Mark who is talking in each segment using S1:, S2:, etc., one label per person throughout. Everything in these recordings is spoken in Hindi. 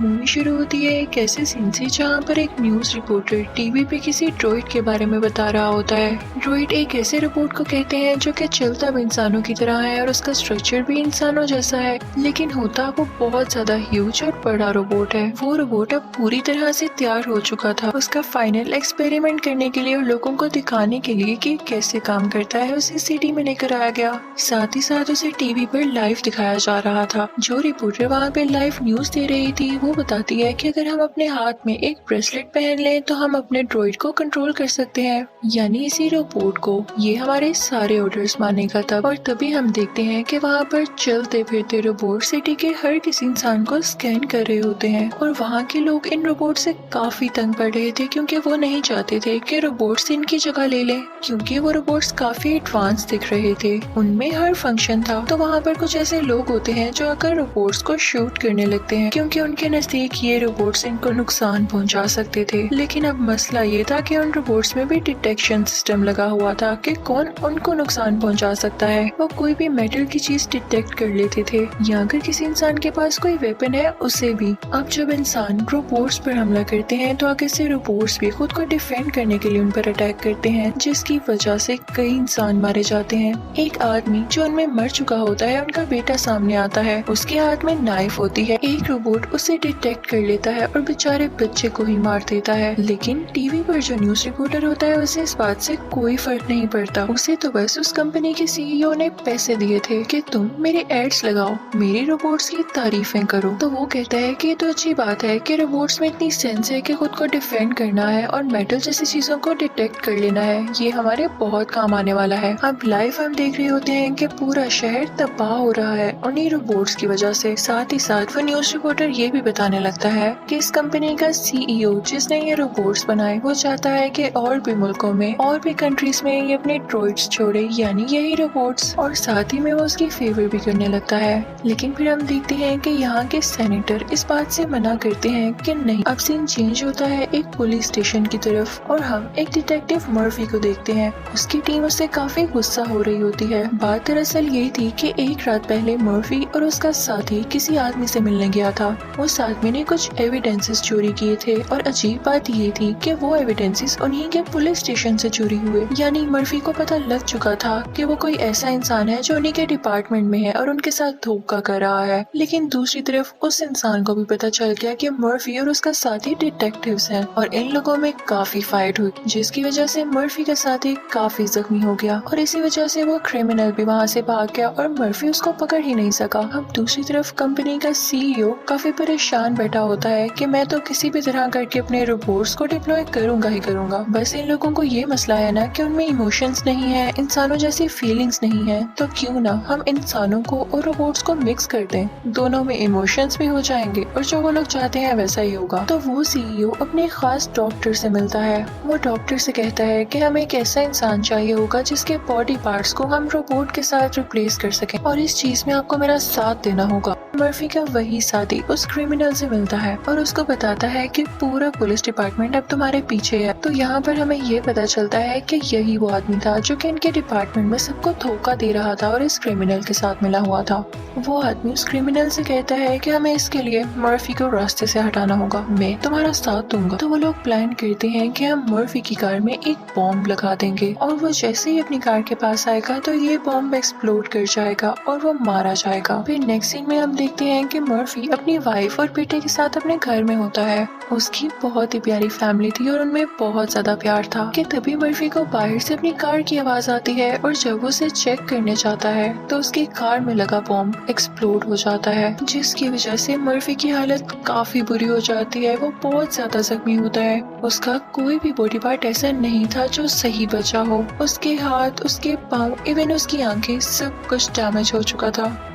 S1: मूवी शुरू होती है एक ऐसे सीन से जहाँ पर एक न्यूज रिपोर्टर टीवी पे किसी ड्रॉइड के बारे में बता रहा होता है। ड्रॉइड एक ऐसे रोबोट को कहते हैं जो कि चलता भी इंसानों की तरह है और उसका स्ट्रक्चर भी इंसानों जैसा है, लेकिन होता वो बहुत ज्यादा ह्यूज और बड़ा रोबोट है। वो रोबोट अब पूरी तरह से तैयार हो चुका था। उसका फाइनल एक्सपेरिमेंट करने के लिए और लोगों को दिखाने के लिए कि कैसे काम करता है उसे सिटी में लेकर आया गया। साथ ही साथ उसे टीवी पर लाइव दिखाया जा रहा था। जो रिपोर्टर वहाँ पे लाइव न्यूज दे रही थी वो बताती है कि अगर हम अपने हाथ में एक ब्रेसलेट पहन लें तो हम अपने ड्रॉइड को कंट्रोल कर सकते हैं, यानी इसी रोबोट को ये हमारे सारे ऑर्डर्स मानेगा तब। और तभी हम देखते हैं कि वहाँ पर चलते फिरते रोबोट सिटी के हर किसी इंसान को स्कैन कर रहे होते हैं। और वहाँ के लोग इन रोबोट से काफी तंग पड़ रहे थे क्योंकि वो नहीं चाहते थे कि रोबोट्स इनकी जगह ले लें, क्योंकि वो रोबोट्स काफी एडवांस दिख रहे थे, उनमें हर फंक्शन था। तो वहाँ पर कुछ ऐसे लोग होते हैं जो आकर रोबोट्स को शूट करने लगते हैं क्योंकि उनके नजदीक ये रोबोट्स इनको नुकसान पहुंचा सकते थे। लेकिन अब मसला ये था कि उन रोबोट्स में भी डिटेक्शन सिस्टम लगा हुआ था कि कौन उनको नुकसान पहुंचा सकता है। वो कोई भी मेटल की चीज डिटेक्ट कर लेते थे, या अगर किसी इंसान के पास कोई वेपन है उसे भी। अब जब इंसान रोबोट्स पर हमला करते हैं तो आगे से रोबोट्स भी खुद को डिफेंड करने के लिए उन पर अटैक करते हैं, जिसकी वजह से कई इंसान मारे जाते हैं। एक आदमी जो उनमें मर चुका होता है, उनका बेटा सामने आता है, उसके हाथ में नाइफ होती है। एक रोबोट उसे डिटेक्ट कर लेता है और बेचारे बच्चे को ही मार देता है। लेकिन टीवी पर जो न्यूज रिपोर्टर होता है उसे इस बात से कोई फर्क नहीं पड़ता। उसे तो बस उस कंपनी के सीईओ ने पैसे दिए थे कि तुम मेरे एड्स लगाओ, मेरे रोबोट्स की तारीफें करो। तो वो कहता है कि ये तो अच्छी बात है कि रोबोट्स में इतनी सेंस है कि खुद को डिफेंड करना है और मेटल जैसी चीजों को डिटेक्ट कर लेना है, ये हमारे बहुत काम आने वाला है। अब लाइव हम देख रहे होते हैं कि पूरा शहर तबाह हो रहा है उन्हीं रोबोट्स की वजह से। साथ ही साथ वो न्यूज रिपोर्टर ये भी बताने लगता है कि इस कंपनी का सीईओ जिसने ये रोबोट्स बनाए वो चाहता है कि और भी मुल्कों में और भी कंट्रीज में ये अपने ड्रॉइड्स छोड़े, यानी यही रोबोट्स, और साथ ही में वो उसकी फेवर भी करने लगता है। लेकिन फिर हम देखते हैं कि यहाँ के सेनेटर इस बात से मना करते हैं कि नहीं। अब सीन चेंज होता है एक पुलिस स्टेशन की तरफ और हम एक डिटेक्टिव मर्फी को देखते हैं। उसकी टीम उससे काफी गुस्सा हो रही होती है। बात दरअसल ये थी कि एक रात पहले मर्फी और उसका साथी किसी आदमी से मिलने गया था। उस आदमी ने कुछ एविडेंसेस चोरी किए थे और अजीब बात ये थी कि वो एविडेंसेस उन्हीं के पुलिस स्टेशन से चोरी हुए, यानी मर्फी को पता लग चुका था कि वो कोई ऐसा इंसान है जो उन्हीं के डिपार्टमेंट में है और उनके साथ धोखा कर रहा है। लेकिन दूसरी तरफ उस इंसान को भी पता चल गया कि मर्फी और उसका साथी डिटेक्टिव्स हैं और इन लोगों में काफी फाइट हुई, जिसकी वजह से मर्फी का साथी काफी जख्मी हो गया और इसी वजह से वो क्रिमिनल भी वहाँ से भाग गया और मर्फी उसको पकड़ ही नहीं सका। अब दूसरी तरफ कंपनी का सीईओ काफी परेशान बैठा होता है कि मैं तो किसी भी तरह करके अपने रोबोट्स को डिप्लॉय करूंगा ही करूंगा। बस इन लोगों को ये मसला है ना कि उनमें इमोशंस नहीं है, इंसानों जैसी फीलिंग्स नहीं है, तो क्यों ना हम इंसानों को और रोबोट्स को मिक्स कर दें, दोनों में इमोशंस भी हो जाएंगे और जो वो लोग चाहते हैं वैसा ही होगा। तो वो सीईओ अपने खास डॉक्टर से मिलता है। वो डॉक्टर से कहता है कि हमें एक ऐसा इंसान चाहिए होगा जिसके बॉडी पार्ट्स को हम रोबोट के साथ रिप्लेस कर सकें और इस चीज में आपको मेरा साथ देना होगा। मर्फी का वही साथी उस क्रिमिनल से मिलता है और उसको बताता है कि पूरा पुलिस डिपार्टमेंट अब तुम्हारे पीछे है। तो यहाँ पर हमें ये पता चलता है कि यही वो आदमी था जो कि इनके डिपार्टमेंट में सबको धोखा दे रहा था और इस क्रिमिनल के साथ मिला हुआ था। वो आदमी उस क्रिमिनल से कहता है कि हमें इसके लिए मर्फी को रास्ते से हटाना होगा, मैं तुम्हारा साथ दूंगा। तो वो लोग प्लान करते हैं कि हम मर्फी की कार में एक बॉम्ब लगा देंगे और वो जैसे ही अपनी कार के पास आएगा तो ये बॉम्ब एक्सप्लोड कर जाएगा और वो मारा जाएगा। फिर नेक्स्ट सीन में हम देखते हैं कि मर्फी अपनी वाइफ और बेटे के साथ अपने घर में होता है। उसकी बहुत ही प्यारी फैमिली थी और उनमें बहुत ज्यादा प्यार था कि तभी मर्फी को बाहर से अपनी कार की आवाज आती है और जब वो उसे चेक करने जाता है तो उसकी कार में लगा बॉम्ब एक्सप्लोड हो जाता है, जिसकी वजह से मर्फी की हालत काफी बुरी हो जाती है। वो बहुत ज्यादा जख्मी होता है। उसका कोई भी बॉडी पार्ट ऐसा नहीं था जो सही बचा हो। उसके हाथ, उसके पाँव, इवन उसकी आंखें, सब कुछ डैमेज हो चुका था।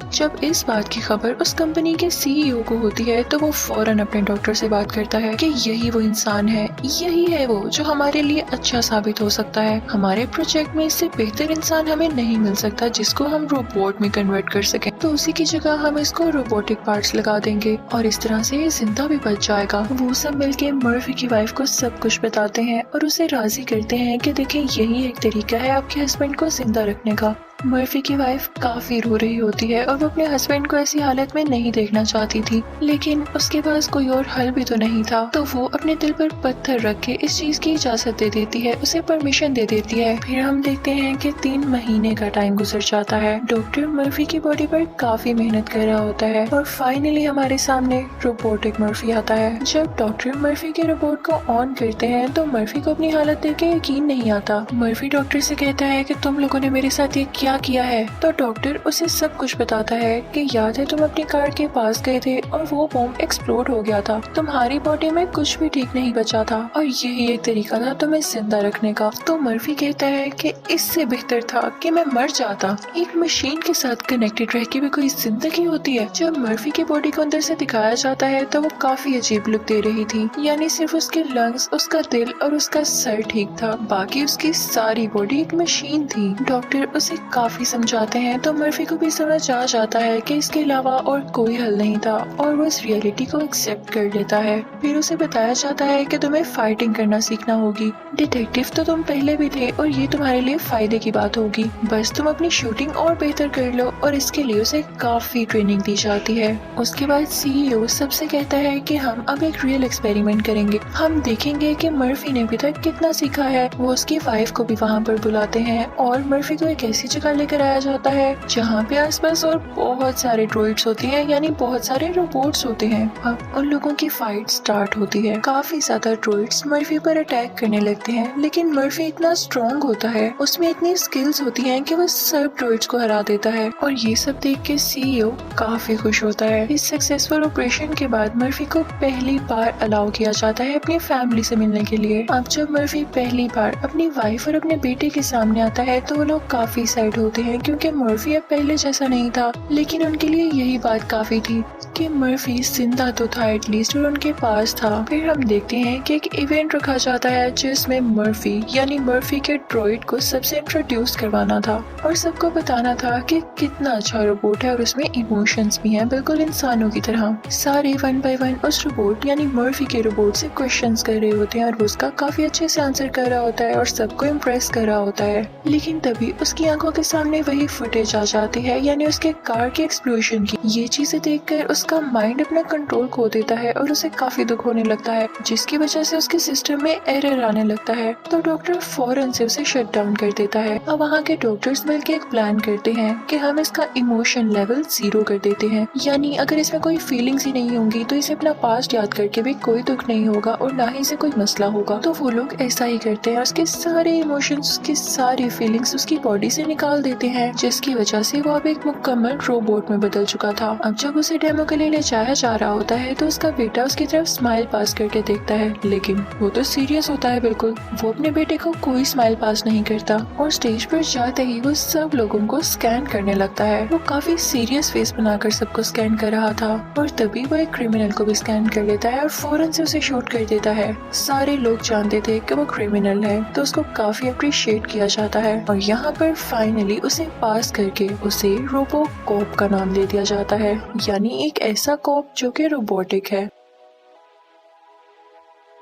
S1: जब इस बात की खबर उस कंपनी के सीईओ को होती है तो वो फौरन अपने डॉक्टर से बात करता है कि यही वो इंसान है, यही है वो जो हमारे लिए अच्छा साबित हो सकता है। हमारे प्रोजेक्ट में इससे बेहतर इंसान हमें नहीं मिल सकता जिसको हम रोबोट में कन्वर्ट कर सकें, तो उसी की जगह हम इसको रोबोटिक पार्ट्स लगा देंगे और इस तरह से ये जिंदा भी बच जाएगा। वो सब मिलके मर्फी की वाइफ को सब कुछ बताते हैं और उसे राजी करते हैं कि देखें यही एक तरीका है आपके हस्बैंड को जिंदा रखने का। मर्फी की वाइफ काफी रो रही होती है और वो अपने हस्बैंड को ऐसी हालत में नहीं देखना चाहती थी, लेकिन उसके पास कोई और हल भी तो नहीं था। तो वो अपने दिल पर पत्थर रख के इस चीज की इजाजत दे देती है, उसे परमिशन दे देती है। फिर हम देखते हैं कि 3 महीने का टाइम गुजर जाता है। डॉक्टर मर्फी की बॉडी पर काफी मेहनत कर रहा होता है और फाइनली हमारे सामने रोबोटिक मर्फी आता है। जब डॉक्टर मर्फी के रोबोट को ऑन करते हैं तो मर्फी को अपनी हालत देख के यकीन नहीं आता। मर्फी डॉक्टर से कहता है कि तुम लोगों ने मेरे साथ ये क्या किया है। तो डॉक्टर उसे सब कुछ बताता है कि याद है तुम अपनी कार के पास गए थे और वो बॉम्ब एक्सप्लोड हो गया था, तुम्हारी बॉडी में कुछ भी ठीक नहीं बचा था और यही एक तरीका था तुम्हें जिंदा रखने का। तो मर्फी कहता है कि इससे बेहतर था कि मैं मर जाता। एक मशीन के साथ कनेक्टेड रह के भी कोई जिंदगी होती है। जब मर्फी की बॉडी को अंदर से दिखाया जाता है तो वो काफी अजीब लुक दे रही थी, यानी सिर्फ उसके लंग्स, उसका दिल और उसका सर ठीक था, बाकी उसकी सारी बॉडी एक मशीन थी। डॉक्टर उसे काफी समझाते हैं तो मर्फी को भी समझ आ जाता है कि इसके अलावा और कोई हल नहीं था और वो इस रियलिटी को एक्सेप्ट कर लेता है। फिर उसे बताया जाता है कि तुम्हें फाइटिंग करना सीखना होगी। डिटेक्टिव तो तुम पहले भी थे और ये तुम्हारे लिए फायदे की बात होगी, बस तुम अपनी शूटिंग और बेहतर कर लो। और इसके लिए उसे काफी ट्रेनिंग दी जाती है। उसके बाद सीईओ सबसे कहता है कि हम अब एक रियल एक्सपेरिमेंट करेंगे। हम देखेंगे कि मर्फी ने अभी तक कितना सीखा है। वो उसकी वाइफ को भी वहाँ पर बुलाते हैं और मर्फी को एक ऐसी जगह लेकर आया जाता है जहाँ पे आसपास और बहुत सारे ड्रॉइड्स होते हैं, यानी बहुत सारे रोबोट्स होते हैं। अब उन लोगों की फाइट स्टार्ट होती है। काफी ज्यादा ड्रॉइड्स मर्फी पर अटैक करने लगते हैं, लेकिन मर्फी इतना स्ट्रॉन्ग होता है, उसमें इतनी स्किल्स होती हैं कि वो सब ड्रॉइड्स को हरा देता है। और ये सब देख के सीईओ काफी खुश होता है। इस सक्सेसफुल ऑपरेशन के बाद मर्फी को पहली बार अलाउ किया जाता है अपनी फैमिली से मिलने के लिए। अब जब मर्फी पहली बार अपनी वाइफ और अपने बेटे के सामने आता है तो वो लोग काफी सैड होते हैं, क्योंकि मर्फी अब पहले जैसा नहीं था। लेकिन उनके लिए यही बात काफी थी कि मर्फी जिंदा तो था एटलीस्ट और उनके पास था। फिर हम देखते हैं कि एक इवेंट रखा जाता है जिसमें मर्फी यानी मर्फी के ड्रॉइड को सबसे इंट्रोड्यूस करवाना था और सबको बताना था कि कितना अच्छा रोबोट है और उसमें इमोशंस भी हैं, बिल्कुल इंसानों की तरह। सारे 1 बाय 1 उस रोबोट यानी मर्फी के रोबोट से क्वेश्चंस कर रहे होते हैं और वो उसका काफी अच्छे से आंसर कर रहा होता है और सबको इम्प्रेस कर रहा होता है। लेकिन तभी उसकी आंखों के सामने वही फुटेज आ जाती है, यानी उसके कार के एक्सप्लोजन की। ये चीजें देखकर उसका माइंड अपना कंट्रोल खो देता है और उसे काफी दुख होने लगता है, जिसकी वजह से उसके सिस्टम में एरर आने लगता है। तो डॉक्टर फौरन से उसे शट डाउन कर देता है। अब वहाँ के डॉक्टर्स मिलकर एक प्लान करते हैं कि हम इसका इमोशन लेवल 0 कर देते हैं, यानी अगर इसमें कोई फीलिंग्स ही नहीं होंगी तो इसे अपना पास्ट याद करके भी कोई दुख नहीं होगा और ना ही इसे कोई मसला होगा। तो वो लोग ऐसा ही करते हैं, उसके सारे इमोशंस, उसकी सारी फीलिंग्स उसकी बॉडी से निकाल देते हैं, जिसकी वजह से वो अब एक मुकम्मल रोबोट में बदल चुका था। अब जब उसे डेमो के लिए ले जाया जा रहा होता है तो उसका बेटा उसकी तरफ स्माइल पास करके देखता है, लेकिन वो तो सीरियस होता है बिल्कुल। वो अपने बेटे को कोई स्माइल पास नहीं करता और स्टेज पर जाते ही वो सब लोगों को स्कैन करने लगता है। वो काफी सीरियस फेस बनाकर सबको स्कैन कर रहा था और तभी वो एक क्रिमिनल को भी स्कैन कर लेता है और फौरन से उसे शूट कर देता है। सारे लोग जानते थे कि वो क्रिमिनल है, तो उसको काफी अप्रिशिएट किया जाता है और यहाँ पर फाइनली उसे पास करके उसे रोबो कॉप का नाम दे दिया जाता है, यानी एक ऐसा कॉप जो कि रोबोटिक है।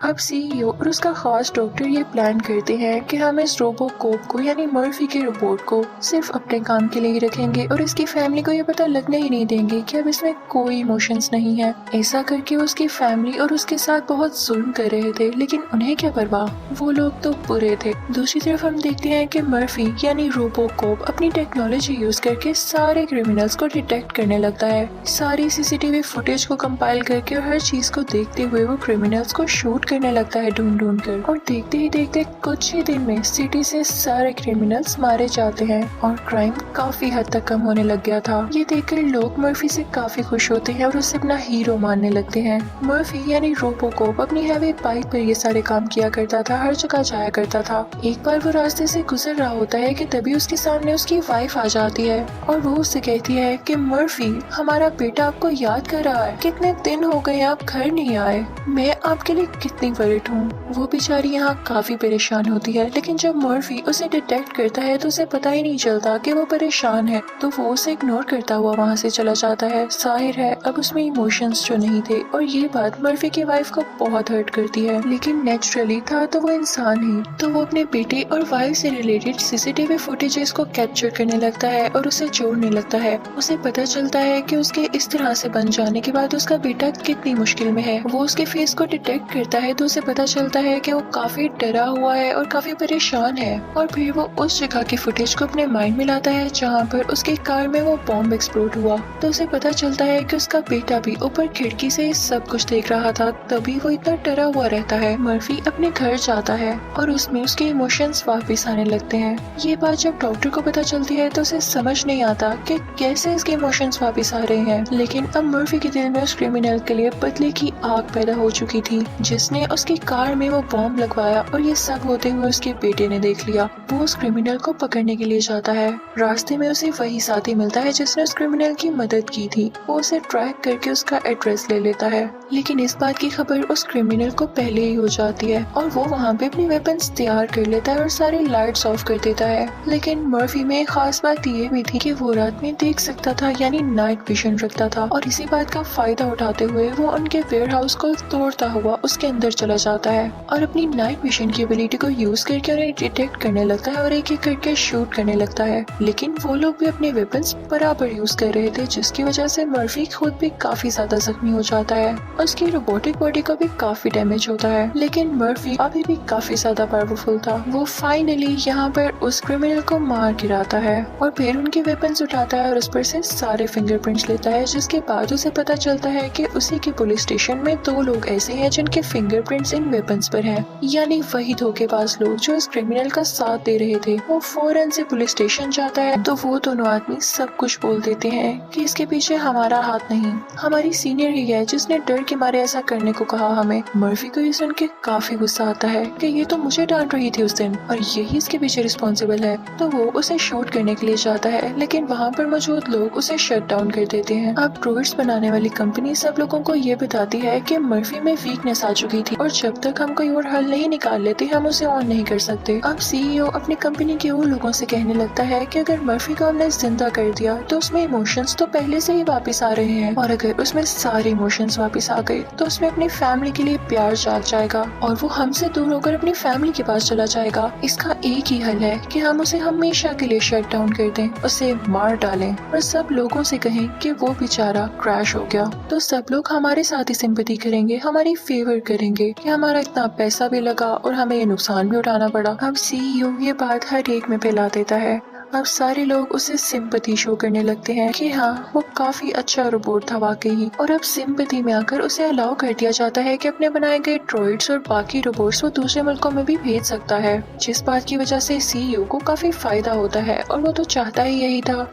S1: अब सीईओ और उसका खास डॉक्टर ये प्लान करते हैं कि हम इस रोबो कोप को यानी मर्फी के रोबोट को सिर्फ अपने काम के लिए ही रखेंगे और इसकी फैमिली को ये पता लगने ही नहीं देंगे कि अब इसमें कोई इमोशंस नहीं है। ऐसा करके उसकी फैमिली और उसके साथ बहुत जुल्म कर रहे थे, लेकिन उन्हें क्या परवाह, वो लोग तो बुरे थे। दूसरी तरफ हम देखते हैं कि मर्फी यानी रोबो कोप अपनी टेक्नोलॉजी यूज करके सारे क्रिमिनल्स को डिटेक्ट करने लगता है। सारी सीसीटीवी फुटेज को कंपाइल करके और हर चीज को देखते हुए वो क्रिमिनल्स को शूट करने लगता है ढूंढ कर, और देखते ही देखते कुछ ही दिन में सिटी से सारे क्रिमिनल्स मारे जाते हैं और क्राइम काफी हद तक कम होने लग गया था। ये देखकर लोग मर्फी से काफी खुश होते हैं और उसे अपना हीरो मानने लगते हैं। मर्फी यानी रोबोकॉप अपनी हैवी बाइक पर ये सारे काम किया करता था, हर जगह जाया करता था। एक बार वो रास्ते से गुजर रहा होता है कि तभी उसके सामने उसकी वाइफ आ जाती है और वो उससे कहती है कि मर्फी, हमारा बेटा आपको याद कर रहा है, कितने दिन हो गए आप घर नहीं आए, मैं आपके लिए कितनी वरिड हूँ। वो बेचारी यहाँ काफी परेशान होती है, लेकिन जब मर्फी उसे डिटेक्ट करता है तो उसे पता ही नहीं चलता कि वो परेशान है, तो वो उसे इग्नोर करता हुआ वहाँ से चला जाता है। जाहिर है अब उसमें इमोशंस जो नहीं थे, और ये बात मर्फी की वाइफ को बहुत हर्ट करती है। लेकिन नेचुरली था तो वो इंसान ही, तो वो अपने बेटे और वाइफ से रिलेटेड सीसीटीवी फुटेजेस को कैप्चर करने लगता है और उसे जोड़ने लगता है। उसे पता चलता है कि उसके इस तरह से बन जाने के बाद उसका बेटा कितनी मुश्किल में है। वो उसके फेस को डिटेक्ट करता है तो उसे पता चलता है कि वो काफी डरा हुआ है और काफी परेशान है। और फिर वो उस जगह की फुटेज को अपने माइंड में लाता है जहाँ पर उसकी कार में वो बॉम्ब एक्सप्लोड हुआ, तो उसे पता चलता है कि उसका बेटा भी ऊपर खिड़की से सब कुछ देख रहा था, तभी वो इतना डरा हुआ रहता है। मर्फी अपने घर जाता है और उसमें उसके इमोशंस वापस आने लगते हैं। ये बात जब डॉक्टर को पता चलती है तो उसे समझ नहीं आता कि कैसे इसके इमोशंस वापस आ रहे हैं। लेकिन अब मर्फी के दिल में उस क्रिमिनल के लिए बदले की आग पैदा हो चुकी थी, जिसने उसकी कार में वो बॉम्ब लगवाया, और ये सब होते हुए उसके बेटे ने देख लिया। वो उस क्रिमिनल को पकड़ने के लिए जाता है। रास्ते में उसे वही साथी मिलता है जिसने उस क्रिमिनल की मदद की थी। वो उसे ट्रैक करके उसका एड्रेस ले लेता है, लेकिन इस बात की खबर उस क्रिमिनल को पहले ही हो जाती है और वो वहाँ पे अपनी वेपन्स तैयार कर लेता है और सारी लाइट्स ऑफ कर देता है। लेकिन मर्फी में एक खास बात ये भी थी कि वो रात में देख सकता था, यानी नाइट विजन रखता था, और इसी बात का फायदा उठाते हुए वो उनके वेयरहाउस को तोड़ता हुआ उसके अंदर चला जाता है और अपनी नाइट विजन की एबिलिटी को यूज करके उन्हें डिटेक्ट करने लगता है और एक एक करके शूट करने लगता है। लेकिन वो लोग भी अपने वेपन्स बराबर यूज कर रहे थे, जिसकी वजह से मर्फी खुद भी काफी ज्यादा जख्मी हो जाता है। उसकी रोबोटिक बॉडी को भी काफी डैमेज होता है, लेकिन मर्फी अभी भी काफी ज्यादा पावरफुल था। वो फाइनली यहाँ पर उस क्रिमिनल को मार गिराता है और फिर उनके वेपन्स उठाता है और उस पर से सारे फिंगरप्रिंट्स लेता है, जिसके बाद उसे पता चलता है कि उसी के पुलिस स्टेशन में 2 लोग ऐसे हैं जिनके फिंगरप्रिंट्स इन वेपन्स पर हैं, यानी वही धोखेबाज लोग जो इस क्रिमिनल का साथ दे रहे थे। वो फौरन से पुलिस स्टेशन जाता है तो वो दोनों आदमी सब कुछ बोल देते हैं कि इसके पीछे हमारा हाथ नहीं, हमारी सीनियर ही है जिसने डर के मारे ऐसा करने को कहा हमें। मर्फी को ये सुन के काफी गुस्सा आता है कि ये तो मुझे डांट रही थी उस दिन और यही इसके पीछे रिस्पॉन्सिबल है, तो वो उसे शूट करने के लिए जाता है, लेकिन वहाँ पर मौजूद लोग उसे शट डाउन कर देते हैं। अब ड्रोइड्स बनाने वाली कंपनी सब लोगों को ये बताती है कि मर्फी में वीकनेस आ चुकी थी और जब तक हम कोई और हल नहीं निकाल लेते हम उसे ऑन नहीं कर सकते। अब सीईओ अपनी कंपनी के उन लोगों से कहने लगता है कि अगर मर्फी को हमने जिंदा कर दिया तो उसमें इमोशंस तो पहले से ही वापस आ रहे हैं, और अगर उसमें सारे इमोशंस वापस आ गए तो उसमें अपनी फैमिली के लिए प्यार जाग जाएगा और वो हमसे दूर होकर अपनी फैमिली के पास चला जाएगा। इसका एक ही हल है कि हम उसे हमेशा के लिए शट डाउन कर दें, उसे मार डालें और सब लोगों से कहें कि वो बेचारा क्रैश हो गया। तो सब लोग हमारे साथ ही सिंपैथी करेंगे, हमारी फेवर करेंगे कि हमारा इतना पैसा भी लगा और हमें ये नुकसान भी उठाना पड़ा। अब सीईओ ये बात हर एक में फैला देता है। अब सारे लोग उसे सिंपैथी शो करने लगते हैं कि हाँ वो काफी अच्छा रोबोट था वाकई, और अब सिंपैथी में आकर उसे अलाउ कर दिया जाता है कि अपने बनाए गए ड्रॉइड्स और बाकी रोबोट्स वो दूसरे मुल्कों में भी भेज सकता है, जिस बात की वजह से सीईओ को काफी फायदा होता है और वो तो चाहता ही यही था।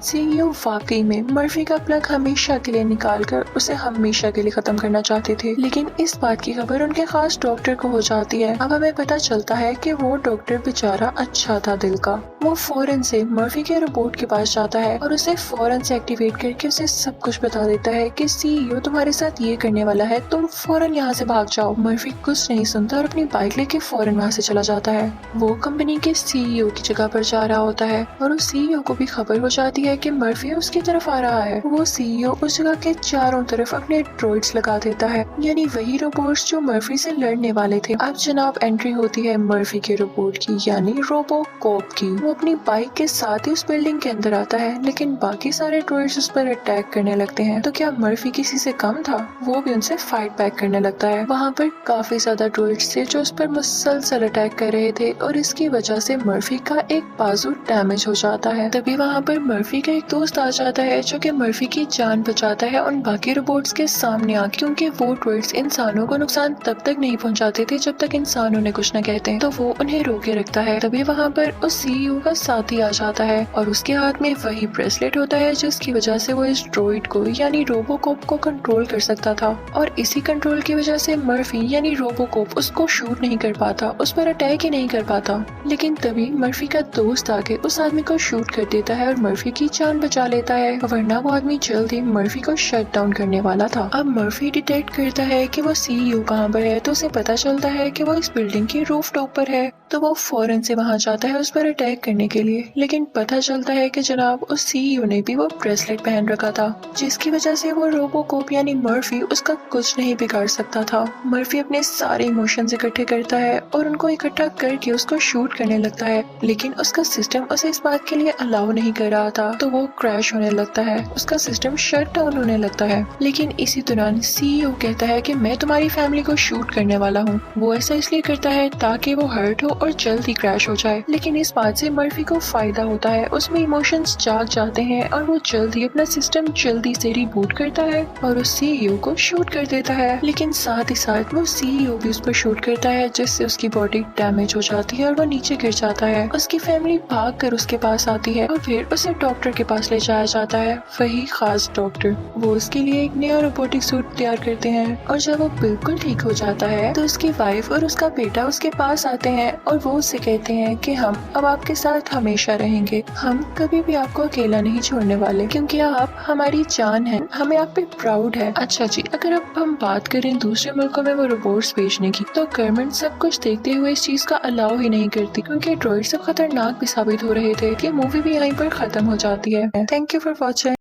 S1: सीईओ वाकई में मर्फी का प्लग हमेशा के लिए निकालकर उसे हमेशा के लिए खत्म करना चाहते थे, लेकिन इस बात की खबर उनके खास डॉक्टर को हो जाती है। अब हमें पता चलता है कि वो डॉक्टर बेचारा अच्छा था दिल का। वो फौरन से मर्फी के रोबोट के पास जाता है और उसे फौरन से एक्टिवेट करके उसे सब कुछ बता देता है कि सीईओ तुम्हारे साथ ये करने वाला है, तुम फौरन यहाँ से भाग जाओ। मर्फी कुछ नहीं सुनता और अपनी बाइक लेके फौरन वहाँ से चला जाता है। वो कंपनी के सीईओ की जगह पर जा रहा होता है और उस सीईओ को भी खबर हो जाती है कि मर्फी उसकी तरफ आ रहा है। वो सीईओ उस जगह के चारों तरफ अपने ड्रॉइड्स लगा देता है, यानी वही रोबोट्स जो मर्फी से लड़ने वाले थे। अब जनाब एंट्री होती है मर्फी के रोबोट की, यानी रोबोकॉप की। वो अपनी बाइक के साथ ही उस बिल्डिंग के अंदर आता है, लेकिन बाकी सारे ड्रॉइड्स उस पर अटैक करने लगते हैं। तो क्या मर्फी किसी से कम था? वो भी उनसे फाइट बैक करने लगता है। वहाँ पर काफी ज्यादा ड्रॉइड्स थे जो उस पर मुसलसल अटैक कर रहे थे और इसकी वजह से मर्फी का एक बाजू डैमेज हो जाता है। तभी वहाँ पर मर्फी का एक दोस्त आ जाता है जो कि मर्फी की जान बचाता है उन बाकी रोबोट्स के सामने आके, क्योंकि वो ड्रॉइड्स इंसानों को नुकसान तब तक नहीं पहुंचाते थे जब तक इंसान उन्हें कुछ न कहते, तो वो उन्हें रोके रखता है। तभी वहाँ पर उस सीईओ उनका साथी आ जाता है और उसके हाथ में वही ब्रेसलेट होता है जिसकी वजह से वो इस ड्रॉइड को यानी रोबोकॉप को कंट्रोल कर सकता था। और इसी कंट्रोल की वजह से मर्फी यानी रोबोकॉप उसको शूट नहीं कर पाता, उस पर अटैक ही नहीं कर पाता। लेकिन तभी मर्फी का दोस्त आके उस आदमी को शूट कर देता है और मर्फी की जान बचा लेता है, वरना वो आदमी जल्द ही मर्फी को शट डाउन करने वाला था। अब मर्फी डिटेक्ट करता है कि वो सीईओ कहाँ पर है, तो उसे पता चलता है कि वो इस बिल्डिंग की रूफ टॉप पर है। तो वो फौरन से वहाँ जाता है उस पर अटैक करने के लिए, लेकिन पता चलता है कि जनाब उस सीईओ ने भी वो ब्रेसलेट पहन रखा था, जिसकी वजह से वो रोबोकॉप यानी मर्फी उसका कुछ नहीं बिगाड़ सकता था। मर्फी अपने सारे इमोशंस इकट्ठे करता है और उनको इकट्ठा करके उसको शूट करने लगता है, लेकिन उसका सिस्टम उसे इस बात के लिए अलाउ नहीं कर रहा था, तो वो क्रैश होने लगता है, उसका सिस्टम शट डाउन होने लगता है। लेकिन इसी दौरान सीईओ कहता है कि मैं तुम्हारी फैमिली को शूट करने वाला हूँ। वो ऐसा इसलिए करता है ताकि वो हर्ट हो और जल्द ही क्रैश हो जाए, लेकिन इस बात से मर्फी को फायदा होता है, उसमें इमोशंस जाग जाते हैं और वो जल्द ही अपना सिस्टम जल्दी से रिबूट करता है और उस सीईओ को शूट कर देता है। लेकिन साथ ही साथ वो सीईओ भी उस पर शूट करता है, जिससे उसकी बॉडी डैमेज हो जाती है और वो नीचे गिर जाता है। उसकी फैमिली भाग कर उसके पास आती है और फिर उसे डॉक्टर के पास ले जाया जाता है, वही खास डॉक्टर। वो उसके लिए एक नया रोबोटिक सूट तैयार करते हैं और जब वो बिल्कुल ठीक हो जाता है तो उसकी वाइफ और उसका बेटा उसके पास आते हैं और वो उससे कहते हैं कि हम अब आपके साथ हमेशा रहेंगे, हम कभी भी आपको अकेला नहीं छोड़ने वाले, क्योंकि आप हमारी जान हैं, हमें आप पे प्राउड है। अच्छा जी, अगर अब हम बात करें दूसरे मुल्कों में वो रोबोट्स भेजने की, तो गवर्नमेंट सब कुछ देखते हुए इस चीज का अलाउ ही नहीं करती, क्योंकि ड्रॉइड सब खतरनाक भी साबित हो रहे थे। ये मूवी भी यहीं पर खत्म हो जाती है। Thank you for watching.